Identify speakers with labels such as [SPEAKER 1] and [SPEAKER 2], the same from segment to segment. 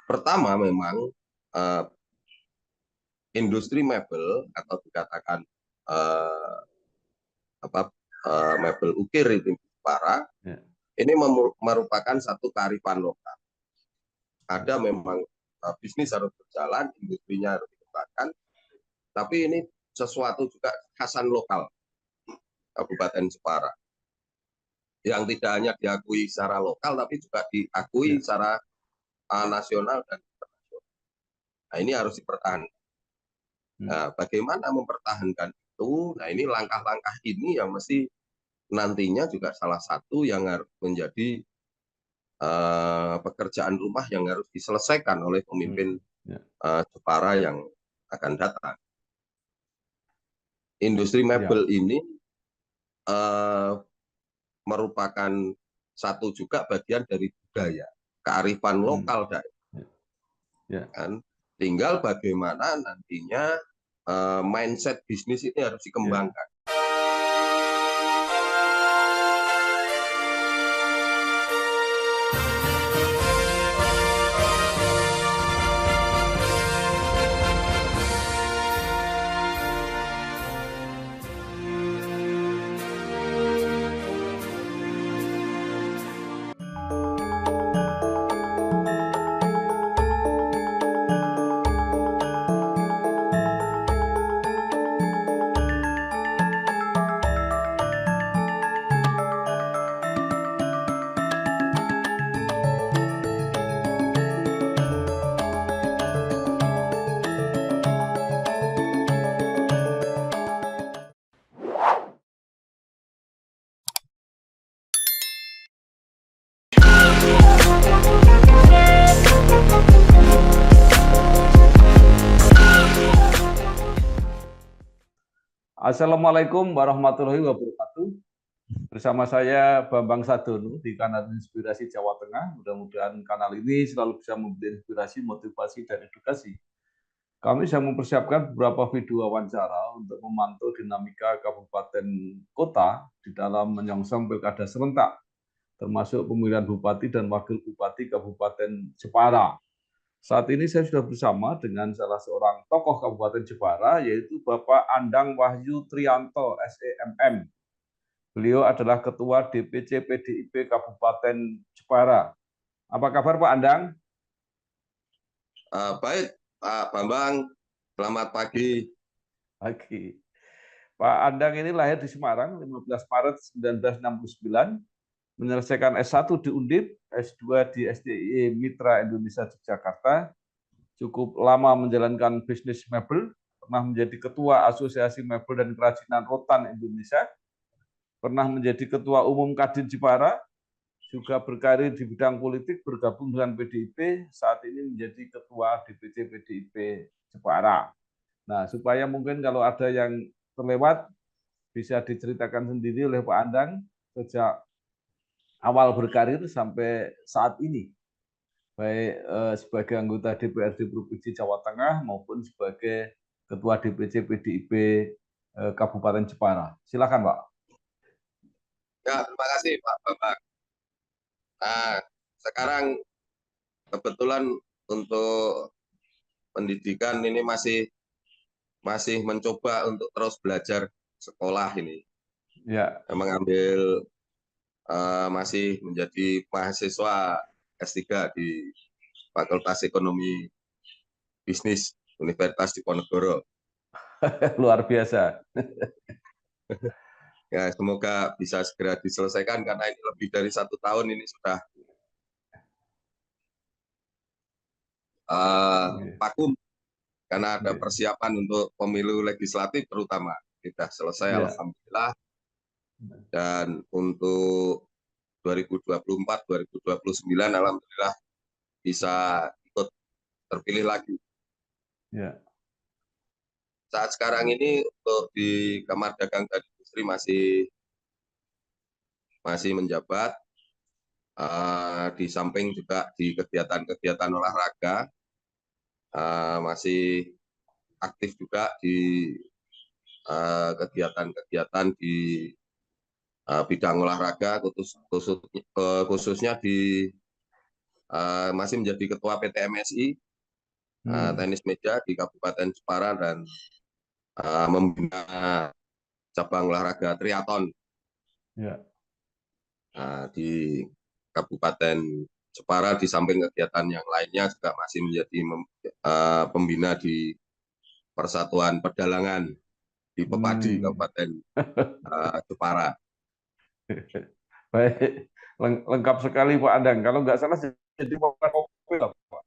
[SPEAKER 1] Pertama memang uh, industri mebel atau dikatakan uh, mebel ukir di Jepara ini merupakan satu kearifan lokal. Ada memang bisnis harus berjalan, industrinya harus dikembangkan, tapi ini sesuatu juga khasan lokal Kabupaten Jepara yang tidak hanya diakui secara lokal tapi juga diakui secara nasional dan internasional. Nah, ini harus dipertahankan. Nah, bagaimana mempertahankan itu? Nah, ini langkah-langkah ini yang mesti nantinya juga salah satu yang harus menjadi pekerjaan rumah yang harus diselesaikan oleh pemimpin Jepara yang akan datang. Industri mebel ini merupakan satu juga bagian dari budaya, kearifan lokal daerah. Kan? Tinggal bagaimana nantinya mindset bisnis ini harus dikembangkan.
[SPEAKER 2] Assalamualaikum warahmatullahi wabarakatuh. Bersama saya Bambang Sadono di kanal Inspirasi Jawa Tengah. Mudah-mudahan kanal ini selalu bisa memberi inspirasi, motivasi, dan edukasi. Kami sedang mempersiapkan beberapa video wawancara untuk memantau dinamika kabupaten kota di dalam menyongsong pilkada serentak, termasuk pemilihan bupati dan wakil bupati Kabupaten Jepara. Saat ini saya sudah bersama dengan salah seorang tokoh Kabupaten Jepara, yaitu Bapak Andang Wahyu Trianto, SEMM. Beliau adalah Ketua DPC PDIP Kabupaten Jepara. Apa kabar Pak Andang?
[SPEAKER 1] Baik, Pak Bambang. Selamat pagi.
[SPEAKER 2] Pagi. Pak Andang ini lahir di Semarang 15 Maret 1969, menyelesaikan S1 di Undip, S2 di SDIE Mitra Indonesia Yogyakarta, cukup lama menjalankan bisnis mebel, pernah menjadi Ketua Asosiasi Mebel dan Kerajinan Rotan Indonesia, pernah menjadi Ketua Umum Kadin Jepara, juga berkarir di bidang politik, bergabung dengan PDIP, saat ini menjadi Ketua DPC PDIP Jepara. Nah, supaya mungkin kalau ada yang terlewat, bisa diceritakan sendiri oleh Pak Andang, sejak awal berkarir sampai saat ini, baik sebagai anggota DPRD Provinsi Jawa Tengah maupun sebagai Ketua DPC PDIP Kabupaten Jepara. Silakan, Pak.
[SPEAKER 1] Ya, terima kasih Pak Bambang. Nah, sekarang kebetulan untuk pendidikan ini masih mencoba untuk terus belajar sekolah ini.
[SPEAKER 2] Ya.
[SPEAKER 1] Mengambil masih menjadi mahasiswa S3 di Fakultas Ekonomi Bisnis Universitas Diponegoro.
[SPEAKER 2] Luar biasa.
[SPEAKER 1] Ya, semoga bisa segera diselesaikan karena ini lebih dari 1 tahun ini sudah vakum karena ada persiapan untuk pemilu legislatif terutama. Sudah selesai alhamdulillah. Dan untuk 2024-2029 alhamdulillah bisa ikut terpilih lagi.
[SPEAKER 2] Ya.
[SPEAKER 1] Saat sekarang ini untuk di Kamar Dagang dan Industri masih menjabat, di samping juga di kegiatan-kegiatan olahraga, masih aktif juga di kegiatan-kegiatan di bidang olahraga, khususnya di masih menjadi ketua PT MSI tenis meja di Kabupaten Jepara dan membina cabang olahraga triathlon di Kabupaten Jepara. Di samping kegiatan yang lainnya juga masih menjadi pembina di Persatuan Pedalangan di Pepadi Kabupaten Jepara.
[SPEAKER 2] Baik, lengkap sekali Pak Andang. Kalau nggak salah jadi kopi lah Pak.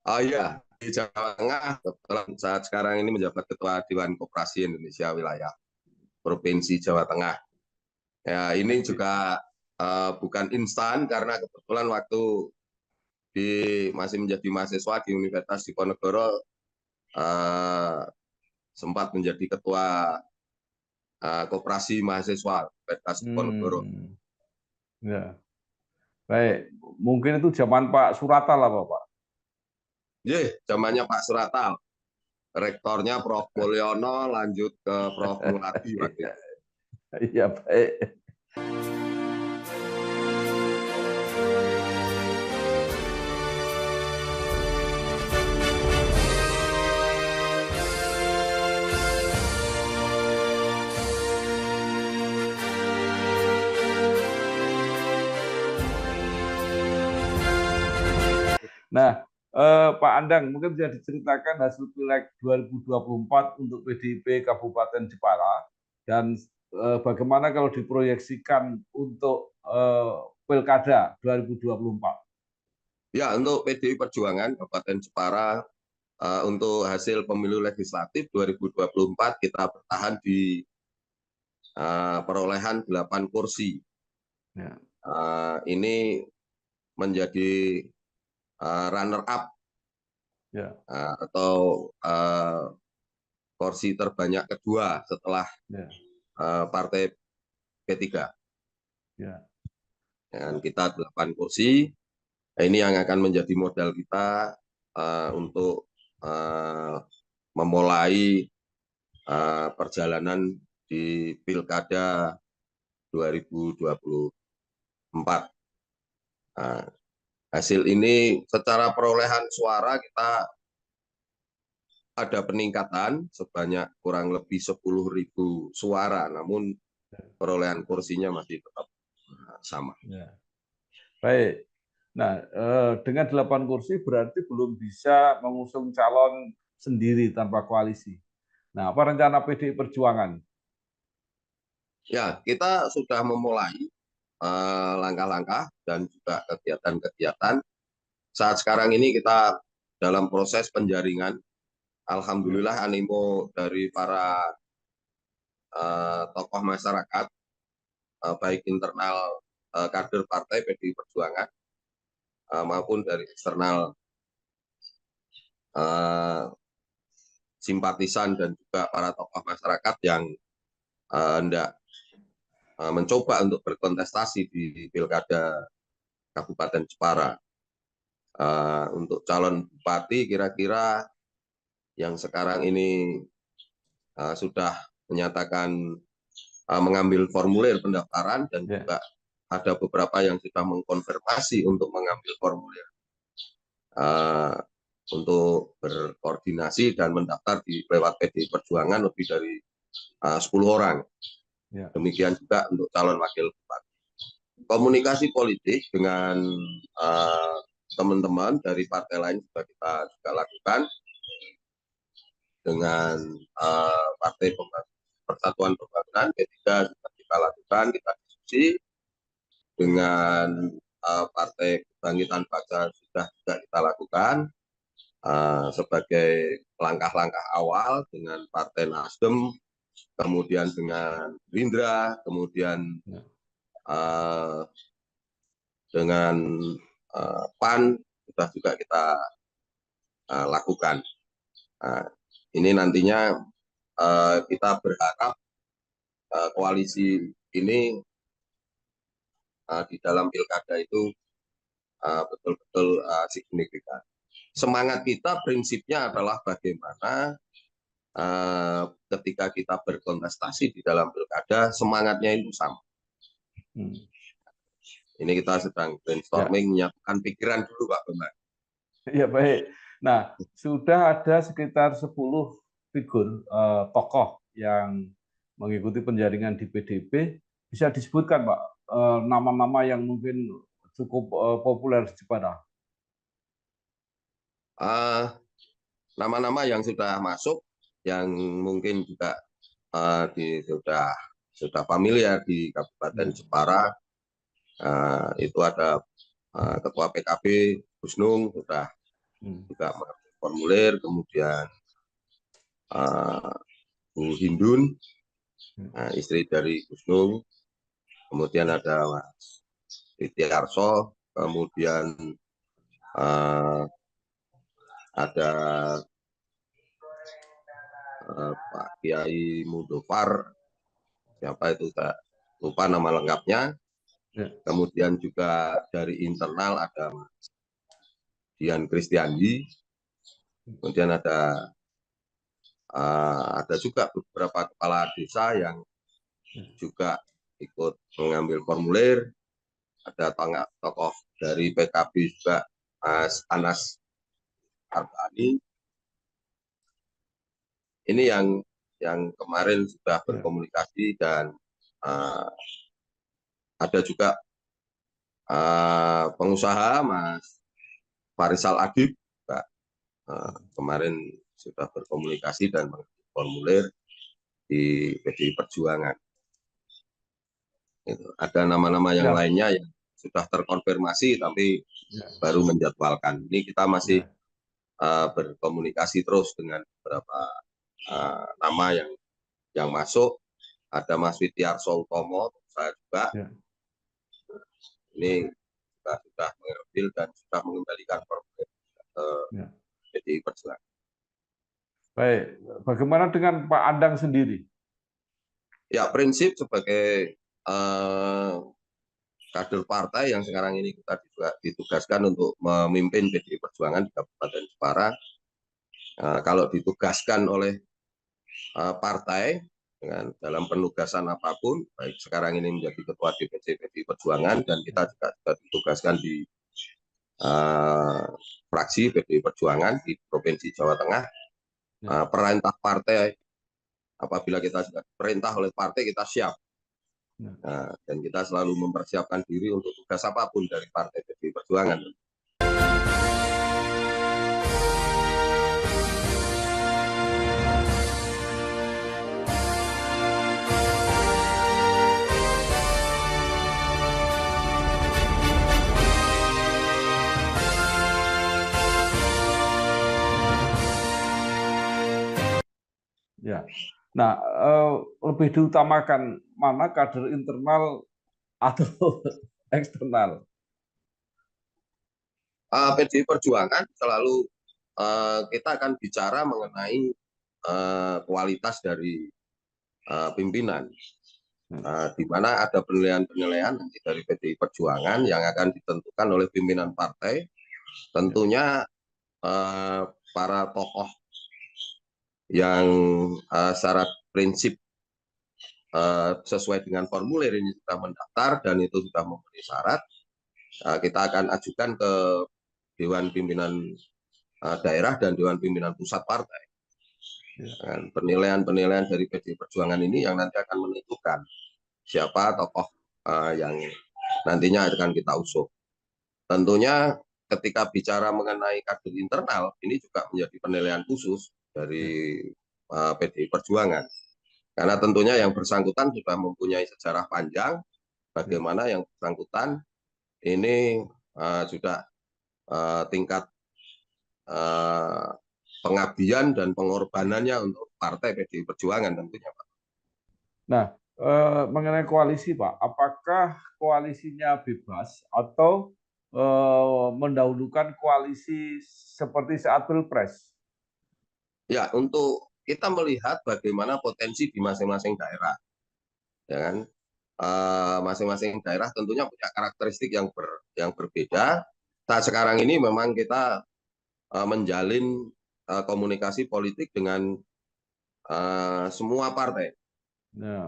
[SPEAKER 1] Oh iya, di Jawa Tengah kebetulan saat sekarang ini menjabat Ketua Dewan Koperasi Indonesia Wilayah Provinsi Jawa Tengah. Ya, ini juga bukan instan karena kebetulan waktu masih menjadi mahasiswa di Universitas Diponegoro sempat menjadi ketua koperasi mahasiswa Universitas Diponegoro.
[SPEAKER 2] Ya. Baik, mungkin itu zaman Pak Surata lah Pak.
[SPEAKER 1] Zamannya Pak Suratal. Rektornya Prof. Mulyono, lanjut ke Prof. Muladi waktu itu.
[SPEAKER 2] Iya, baik. Nah, Pak Andang, mungkin bisa diceritakan hasil Pileg 2024 untuk PDIP Kabupaten Jepara dan bagaimana kalau diproyeksikan untuk Pilkada 2024?
[SPEAKER 1] Ya, untuk PDI Perjuangan Kabupaten Jepara untuk hasil pemilu legislatif 2024 kita bertahan di perolehan 8 kursi.
[SPEAKER 2] Ya.
[SPEAKER 1] Ini menjadi runner up atau kursi terbanyak kedua setelah partai P3. Dan kita 8 kursi. Ini yang akan menjadi modal kita untuk memulai perjalanan di Pilkada 2024. Hasil ini secara perolehan suara kita ada peningkatan sebanyak kurang lebih 10.000 suara, namun perolehan kursinya masih tetap sama.
[SPEAKER 2] Baik. Nah, dengan 8 kursi berarti belum bisa mengusung calon sendiri tanpa koalisi. Nah, apa rencana PDI Perjuangan?
[SPEAKER 1] Ya, kita sudah memulai langkah-langkah dan juga kegiatan-kegiatan. Saat sekarang ini kita dalam proses penjaringan. Alhamdulillah animo dari para tokoh masyarakat, baik internal kader partai PDI Perjuangan maupun dari eksternal simpatisan dan juga para tokoh masyarakat yang hendak mencoba untuk berkontestasi di Pilkada Kabupaten Jepara. Untuk calon bupati kira-kira yang sekarang ini sudah menyatakan mengambil formulir pendaftaran dan juga ada beberapa yang sudah mengkonfirmasi untuk mengambil formulir untuk berkoordinasi dan mendaftar di lewat PDI Perjuangan lebih dari 10 orang. Demikian juga untuk calon wakil bupati. Komunikasi politik dengan teman-teman dari partai lain kita juga lakukan dengan Partai Persatuan Pembangunan P3 juga kita lakukan, kita diskusi dengan Partai Kebangkitan Bangsa sudah juga kita lakukan sebagai langkah-langkah awal dengan Partai Nasdem, kemudian dengan Gerindra, kemudian dengan PAN sudah juga kita lakukan. Ini nantinya kita berharap koalisi ini di dalam pilkada itu betul-betul signifikan. Semangat kita prinsipnya adalah bagaimana ketika kita berkontestasi di dalam pilkada, semangatnya itu sama. Ini kita sedang brainstorming, menyiapkan pikiran dulu, Pak Bambang.
[SPEAKER 2] Ya, baik. Nah, sudah ada sekitar 10 figur tokoh yang mengikuti penjaringan di PDIP. Bisa disebutkan, Pak, nama-nama yang mungkin cukup populer di Jepara?
[SPEAKER 1] Nama-nama yang sudah masuk, yang mungkin juga sudah familiar di Kabupaten Jepara, itu ada Ketua PKB Gusnung sudah juga formulir, kemudian Bu Hindun, istri dari Gusnung, kemudian ada Mas Witiarso, kemudian ada Pak Kiai Mudofar, siapa itu, saya lupa nama lengkapnya. Kemudian juga dari internal ada Mas Dian Kristiandi, kemudian ada juga beberapa kepala desa yang juga ikut mengambil formulir. Ada tokoh dari PKB juga, Mas Anas Arbani. Ini yang kemarin sudah berkomunikasi, dan ada juga pengusaha Mas Farisal Adib juga, kemarin sudah berkomunikasi dan formulir di PDI Perjuangan. Ada nama-nama yang lainnya yang sudah terkonfirmasi tapi baru menjadwalkan. Ini kita masih berkomunikasi terus dengan beberapa nama yang masuk. Ada Mas Witiarso Utomo, saya juga. Ini sudah mengambil dan sudah mengembalikan formulir ke PDI Perjuangan.
[SPEAKER 2] Baik, bagaimana dengan Pak Andang sendiri?
[SPEAKER 1] Ya, prinsip sebagai kader partai yang sekarang ini kita juga ditugaskan untuk memimpin PDI Perjuangan di Kabupaten Jepara. Kalau ditugaskan oleh partai dengan dalam penugasan apapun, baik sekarang ini menjadi ketua DPC PDI Perjuangan, dan kita juga ditugaskan di fraksi PDI Perjuangan di Provinsi Jawa Tengah. Perintah partai, apabila kita sudah perintah oleh partai, kita siap. Dan kita selalu mempersiapkan diri untuk tugas apapun dari partai PDI Perjuangan.
[SPEAKER 2] Ya. Nah, lebih diutamakan mana kader internal atau eksternal?
[SPEAKER 1] PDI Perjuangan selalu kita akan bicara mengenai kualitas dari pimpinan, di mana ada penilaian-penilaian nanti dari PDI Perjuangan yang akan ditentukan oleh pimpinan partai. Tentunya para tokoh yang syarat prinsip sesuai dengan formulir ini sudah mendaftar dan itu sudah memenuhi syarat, kita akan ajukan ke Dewan Pimpinan Daerah dan Dewan Pimpinan Pusat Partai. Dan penilaian-penilaian dari PDI Perjuangan ini yang nanti akan menentukan siapa tokoh yang nantinya akan kita usung. Tentunya ketika bicara mengenai kader internal, ini juga menjadi penilaian khusus dari PDI Perjuangan. Karena tentunya yang bersangkutan sudah mempunyai sejarah panjang, bagaimana yang bersangkutan ini sudah tingkat pengabdian dan pengorbanannya untuk partai PDI Perjuangan tentunya, Pak.
[SPEAKER 2] Nah, mengenai koalisi, Pak, apakah koalisinya bebas atau mendahulukan koalisi seperti saat Pilpres?
[SPEAKER 1] Ya, untuk kita melihat bagaimana potensi di masing-masing daerah, ya kan? Masing-masing daerah tentunya punya karakteristik yang berbeda. Saat sekarang ini memang kita menjalin komunikasi politik dengan semua partai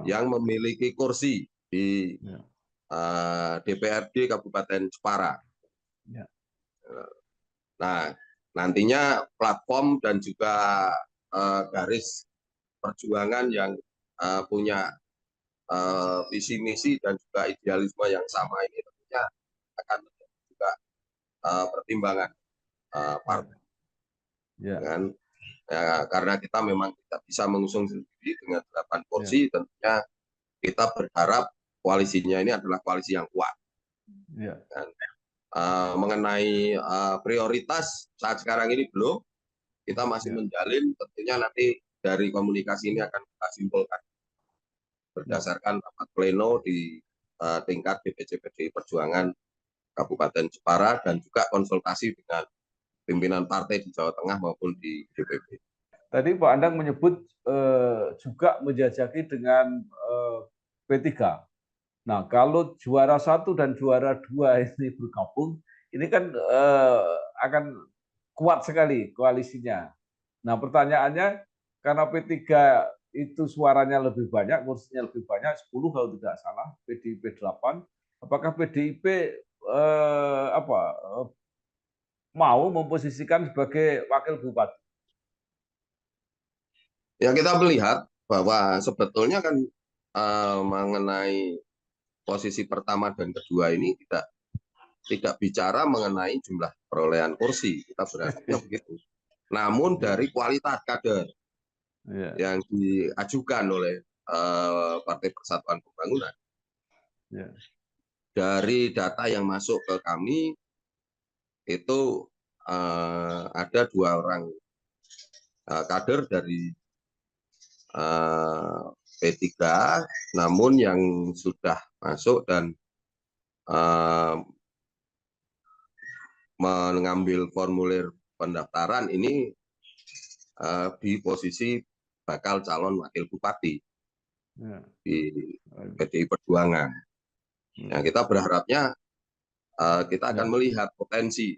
[SPEAKER 1] yang memiliki kursi di DPRD Kabupaten Jepara.
[SPEAKER 2] Ya.
[SPEAKER 1] Nah, nantinya platform dan juga garis perjuangan yang punya visi misi dan juga idealisme yang sama ini tentunya akan menjadi juga pertimbangan partai.
[SPEAKER 2] Ya.
[SPEAKER 1] Kan? Ya, karena kita memang tidak bisa mengusung sendiri dengan 8 kursi, tentunya kita berharap koalisinya ini adalah koalisi yang kuat.
[SPEAKER 2] Ya.
[SPEAKER 1] Dan, mengenai prioritas saat sekarang ini belum, kita masih menjalin, tentunya nanti dari komunikasi ini akan kita simpulkan berdasarkan rapat pleno di tingkat DPC PDI Perjuangan Kabupaten Jepara dan juga konsultasi dengan pimpinan partai di Jawa Tengah maupun di DPP.
[SPEAKER 2] Tadi Pak Andang menyebut juga menjajaki dengan P3. Nah, kalau juara 1 dan juara 2 ini bergabung, ini kan akan kuat sekali koalisinya. Nah, pertanyaannya, karena P3 itu suaranya lebih banyak, kursinya lebih banyak, 10 kalau tidak salah, PDIP 8, apakah PDIP mau memposisikan sebagai wakil bupati?
[SPEAKER 1] Ya, kita melihat bahwa sebetulnya kan mengenai posisi pertama dan kedua ini tidak bicara mengenai jumlah perolehan kursi, kita berharapnya begitu. Namun dari kualitas kader yang diajukan oleh Partai Persatuan Pembangunan. Dari data yang masuk ke kami itu ada 2 orang kader dari P3, namun yang sudah masuk dan mengambil formulir pendaftaran ini di posisi bakal calon wakil bupati di PDI Perjuangan. Nah, kita berharapnya kita akan melihat potensi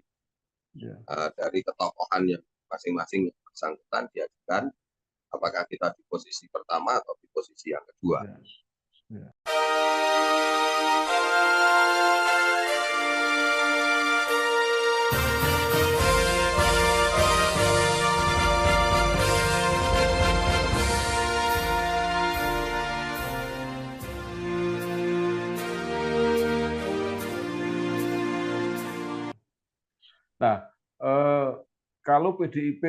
[SPEAKER 1] dari ketokohan yang masing-masing bersangkutan diajukan, apakah kita di posisi pertama atau di posisi yang kedua.
[SPEAKER 2] Nah, kalau PDIP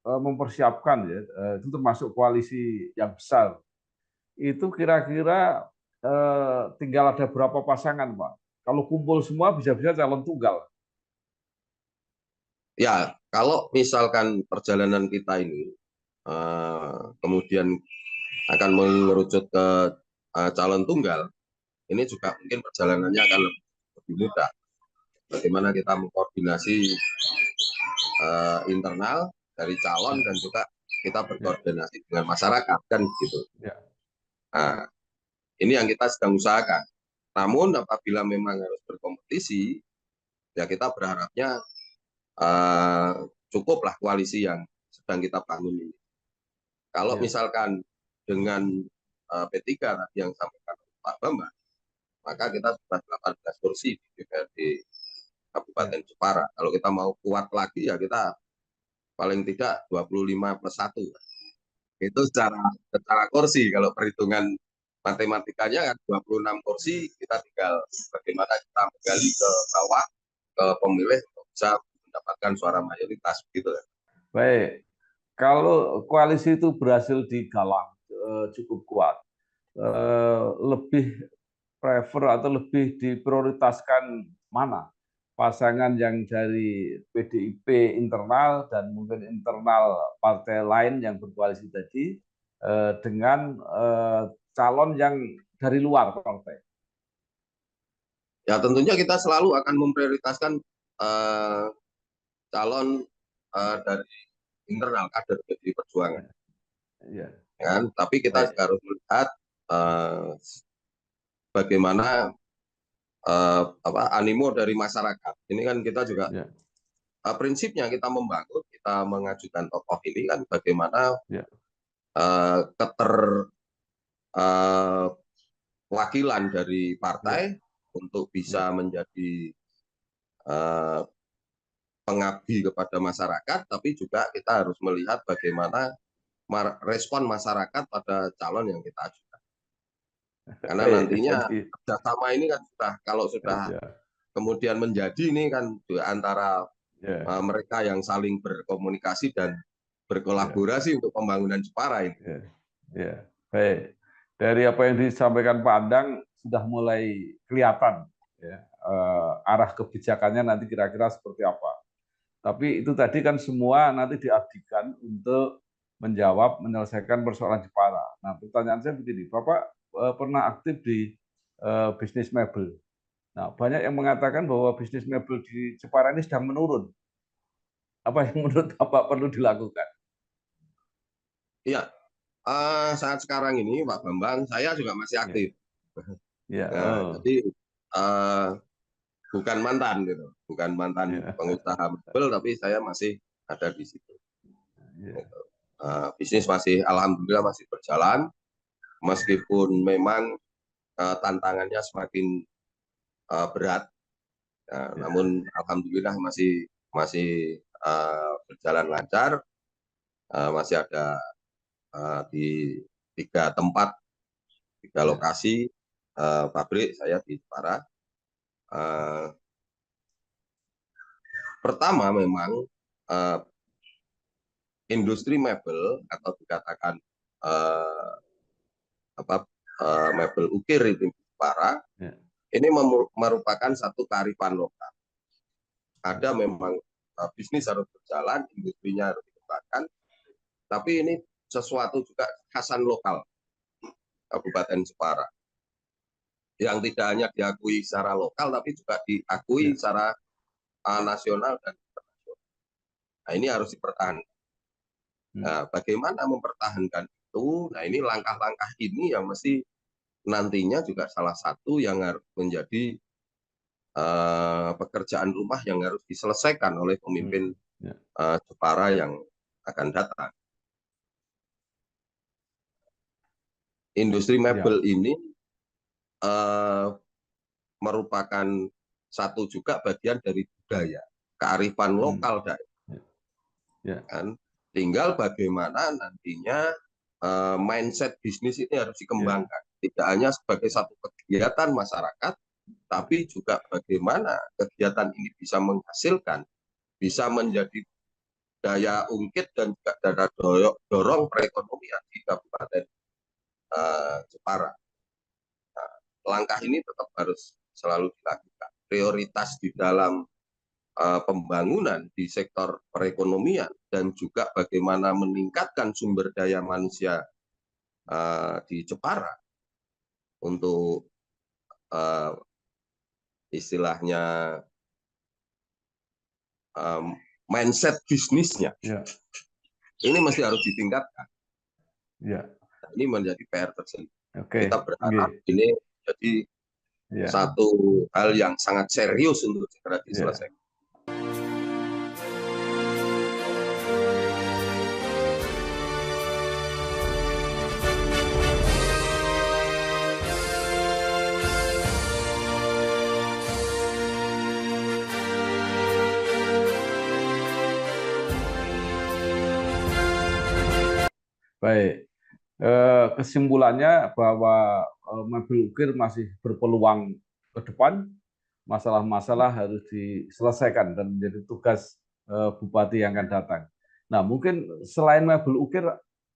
[SPEAKER 2] mempersiapkan ya, itu termasuk koalisi yang besar, itu kira-kira tinggal ada berapa pasangan, Pak? Kalau kumpul semua bisa-bisa calon tunggal.
[SPEAKER 1] Ya, kalau misalkan perjalanan kita ini kemudian akan mengerucut ke calon tunggal, ini juga mungkin perjalanannya akan lebih mudah. Bagaimana kita mengkoordinasi internal dari calon dan juga kita berkoordinasi dengan masyarakat, kan gitu. Nah, ini yang kita sedang usahakan. Namun apabila memang harus berkompetisi, ya kita berharapnya cukuplah koalisi yang sedang kita bangun ini. Kalau misalkan dengan P3 tadi yang sampaikan Pak Bambang, maka kita sudah 18 kursi di DPRD Kabupaten Jepara. Kalau kita mau kuat lagi ya kita paling tidak 25 plus 1. Itu secara kursi. Kalau perhitungan matematikanya kan 26 kursi, kita tinggal bagaimana kita menggali ke bawah ke pemilih untuk bisa mendapatkan suara mayoritas gitu.
[SPEAKER 2] Baik. Kalau koalisi itu berhasil digalang cukup kuat, lebih prefer atau lebih diprioritaskan mana? Pasangan yang dari PDIP internal dan mungkin internal partai lain yang berkoalisi tadi dengan calon yang dari luar partai.
[SPEAKER 1] Ya tentunya kita selalu akan memprioritaskan calon dari internal kader PDI Perjuangan. Kan? Tapi kita harus melihat bagaimana animo dari masyarakat. Ini kan kita juga prinsipnya kita membangun, kita mengajukan tokoh ini kan bagaimana keterwakilan dari partai untuk bisa menjadi pengabdi kepada masyarakat, tapi juga kita harus melihat bagaimana respon masyarakat pada calon yang kita ajukan. Karena nantinya kerjasama ini kan kalau sudah kemudian menjadi ini kan antara mereka yang saling berkomunikasi dan berkolaborasi untuk pembangunan Jepara ini.
[SPEAKER 2] Baik. Dari apa yang disampaikan Pak Andang sudah mulai kelihatan arah kebijakannya nanti kira-kira seperti apa. Tapi itu tadi kan semua nanti diabdikan untuk menyelesaikan persoalan Jepara. Nah, pertanyaan saya begini, Bapak pernah aktif di bisnis mebel. Nah, banyak yang mengatakan bahwa bisnis mebel di Jepara ini sedang menurun. Apa yang menurut Bapak perlu dilakukan?
[SPEAKER 1] Iya, saat sekarang ini Pak Bambang, saya juga masih aktif. Jadi bukan mantan gitu, bukan mantan pengusaha mebel, tapi saya masih ada di situ. Bisnis masih alhamdulillah masih berjalan, meskipun memang tantangannya semakin berat, namun alhamdulillah masih berjalan lancar, masih ada di 3 tempat, 3 lokasi pabrik saya di Jepara. Pertama memang industri mebel atau dikatakan mebel ukir di Jepara ini merupakan satu kearifan lokal. Ada memang bisnis harus berjalan, industrinya harus dikembangkan, tapi ini sesuatu juga khasan lokal Kabupaten Jepara yang tidak hanya diakui secara lokal, tapi juga diakui secara nasional dan internasional. Nah, ini harus dipertahankan. Nah, bagaimana mempertahankan itu? Nah, ini langkah-langkah ini yang mesti nantinya juga salah satu yang harus menjadi pekerjaan rumah yang harus diselesaikan oleh pemimpin Jepara yang akan datang. Industri mebel ini merupakan satu juga bagian dari budaya, kearifan lokal daerah. Kan? Tinggal bagaimana nantinya mindset bisnis ini harus dikembangkan. Tidak hanya sebagai satu kegiatan masyarakat, tapi juga bagaimana kegiatan ini bisa menghasilkan, bisa menjadi daya ungkit dan juga daya dorong perekonomian di Kabupaten Jepara. Nah, langkah ini tetap harus selalu dilakukan. Prioritas di dalam pembangunan di sektor perekonomian dan juga bagaimana meningkatkan sumber daya manusia di Jepara untuk istilahnya mindset bisnisnya ini mesti harus ditingkatkan. Ini menjadi PR tersendiri. Kita berharap ini menjadi satu hal yang sangat serius untuk segera diselesaikan.
[SPEAKER 2] Baik, kesimpulannya bahwa mebel ukir masih berpeluang ke depan, masalah-masalah harus diselesaikan dan menjadi tugas bupati yang akan datang. Nah, mungkin selain mebel ukir,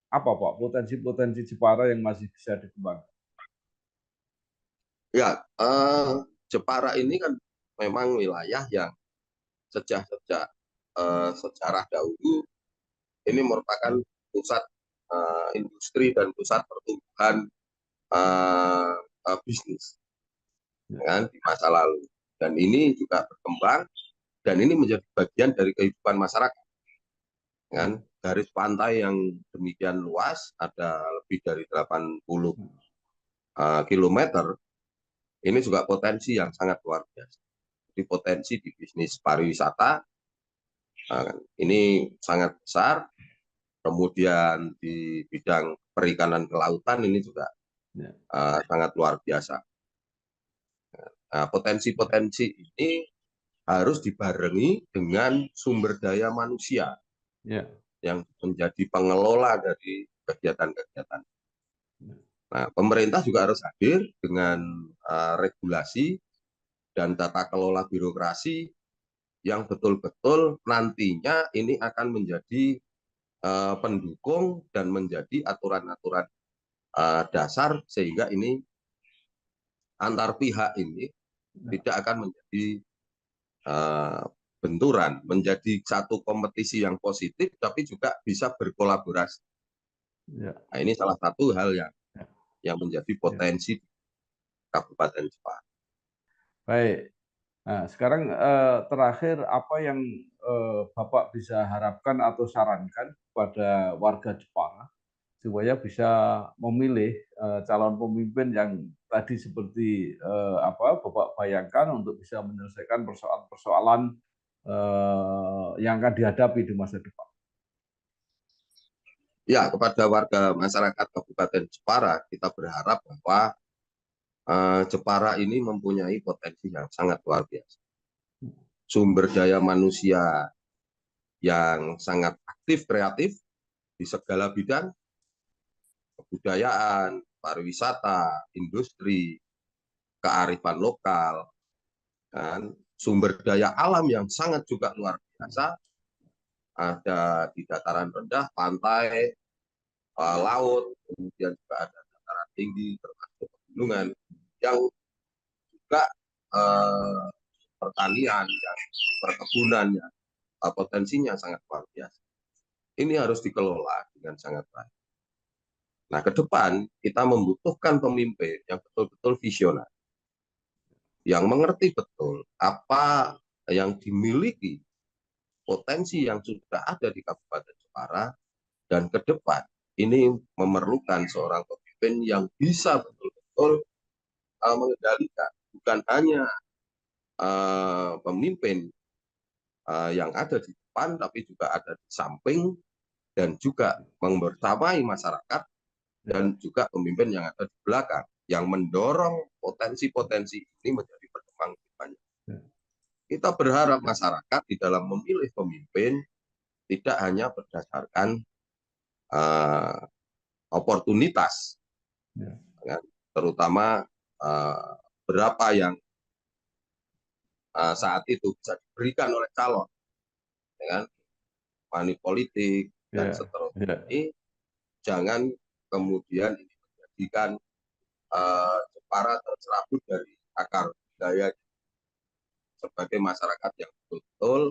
[SPEAKER 2] apa Pak potensi-potensi Jepara yang masih bisa dikembangkan?
[SPEAKER 1] Ya, Jepara ini kan memang wilayah yang sejak sejarah dahulu ini merupakan pusat industri dan pusat pertumbuhan bisnis kan, di masa lalu, dan ini juga berkembang dan ini menjadi bagian dari kehidupan masyarakat kan. Garis pantai yang demikian luas, ada lebih dari 80 kilometer, ini juga potensi yang sangat luar biasa. Jadi potensi di bisnis pariwisata ini sangat besar. Kemudian di bidang perikanan kelautan ini juga sangat luar biasa. Nah, potensi-potensi ini harus dibarengi dengan sumber daya manusia yang menjadi pengelola dari kegiatan-kegiatan. Nah, pemerintah juga harus hadir dengan regulasi dan tata kelola birokrasi yang betul-betul nantinya ini akan menjadi pendukung dan menjadi aturan-aturan dasar sehingga ini antar pihak ini tidak akan menjadi benturan, menjadi satu kompetisi yang positif, tapi juga bisa berkolaborasi. Nah, ini salah satu hal yang menjadi potensi Kabupaten Jepara.
[SPEAKER 2] Baik. Nah, sekarang terakhir apa yang Bapak bisa harapkan atau sarankan kepada warga Jepara supaya bisa memilih calon pemimpin yang tadi seperti Bapak bayangkan untuk bisa menyelesaikan persoalan-persoalan yang akan dihadapi di masa depan.
[SPEAKER 1] Ya, kepada warga masyarakat Kabupaten Jepara, kita berharap bahwa Jepara ini mempunyai potensi yang sangat luar biasa. Sumber daya manusia yang sangat aktif, kreatif di segala bidang, kebudayaan, pariwisata, industri, kearifan lokal, dan sumber daya alam yang sangat juga luar biasa. Ada di dataran rendah, pantai, laut, kemudian juga ada dataran tinggi, termasuk pegunungan, yang juga pertanian, perkebunan, potensinya sangat luar biasa. Ini harus dikelola dengan sangat baik. Nah, ke depan kita membutuhkan pemimpin yang betul-betul visioner, yang mengerti betul apa yang dimiliki, potensi yang sudah ada di Kabupaten Jepara, dan ke depan ini memerlukan seorang pemimpin yang bisa betul-betul mengendalikan, bukan hanya pemimpin yang ada di depan, tapi juga ada di samping, dan juga membersamai masyarakat, dan juga pemimpin yang ada di belakang, yang mendorong potensi-potensi ini menjadi berkembang lebih banyak. Kita berharap masyarakat di dalam memilih pemimpin tidak hanya berdasarkan oportunitas, terutama berapa yang saat itu bisa diberikan oleh calon, dengan money politik dan seterusnya. Ini jangan kemudian ini menjadikan Jepara tercerabut dari akar budaya sebagai masyarakat yang betul-betul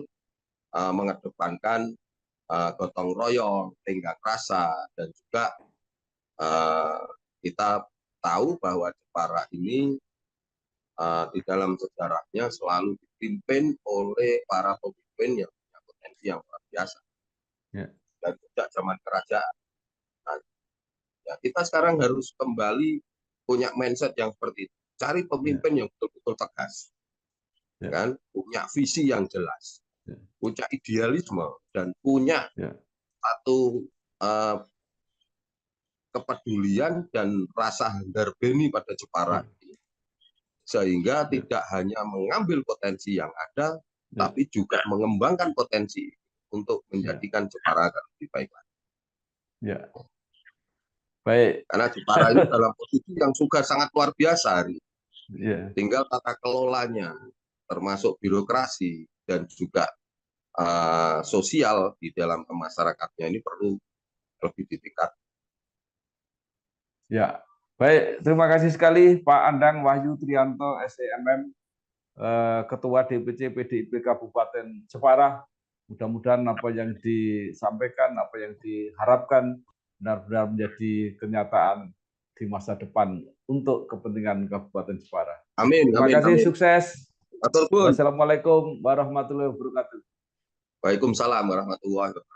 [SPEAKER 1] mengedepankan gotong royong, tenggang rasa, dan juga kita tahu bahwa Jepara ini di dalam sejarahnya selalu dipimpin oleh para pemimpin yang punya potensi yang luar biasa. Dan sejak zaman kerajaan. Nah, ya, kita sekarang harus kembali punya mindset yang seperti itu. Cari pemimpin yang betul-betul tegas, kan? Punya visi yang jelas, punya idealisme, dan punya satu kepedulian dan rasa handarbeni pada Jepara ini, sehingga tidak hanya mengambil potensi yang ada, tapi juga mengembangkan potensi untuk menjadikan Jepara lebih baik.
[SPEAKER 2] Baik.
[SPEAKER 1] Karena Jepara ini dalam posisi yang sudah sangat luar biasa hari. Tinggal tata kelolanya, termasuk birokrasi dan juga sosial di dalam kemasyarakatnya ini perlu lebih ditingkatkan.
[SPEAKER 2] Ya, baik. Terima kasih sekali Pak Andang Wahyu Trianto, SEMM, Ketua DPC PDIP Kabupaten Jepara. Mudah-mudahan apa yang disampaikan, apa yang diharapkan benar-benar menjadi kenyataan di masa depan untuk kepentingan Kabupaten Jepara.
[SPEAKER 1] Amin.
[SPEAKER 2] Terima kasih,
[SPEAKER 1] amin.
[SPEAKER 2] sukses.
[SPEAKER 1] Wassalamualaikum
[SPEAKER 2] warahmatullahi wabarakatuh.
[SPEAKER 1] Waalaikumsalam warahmatullahi wabarakatuh.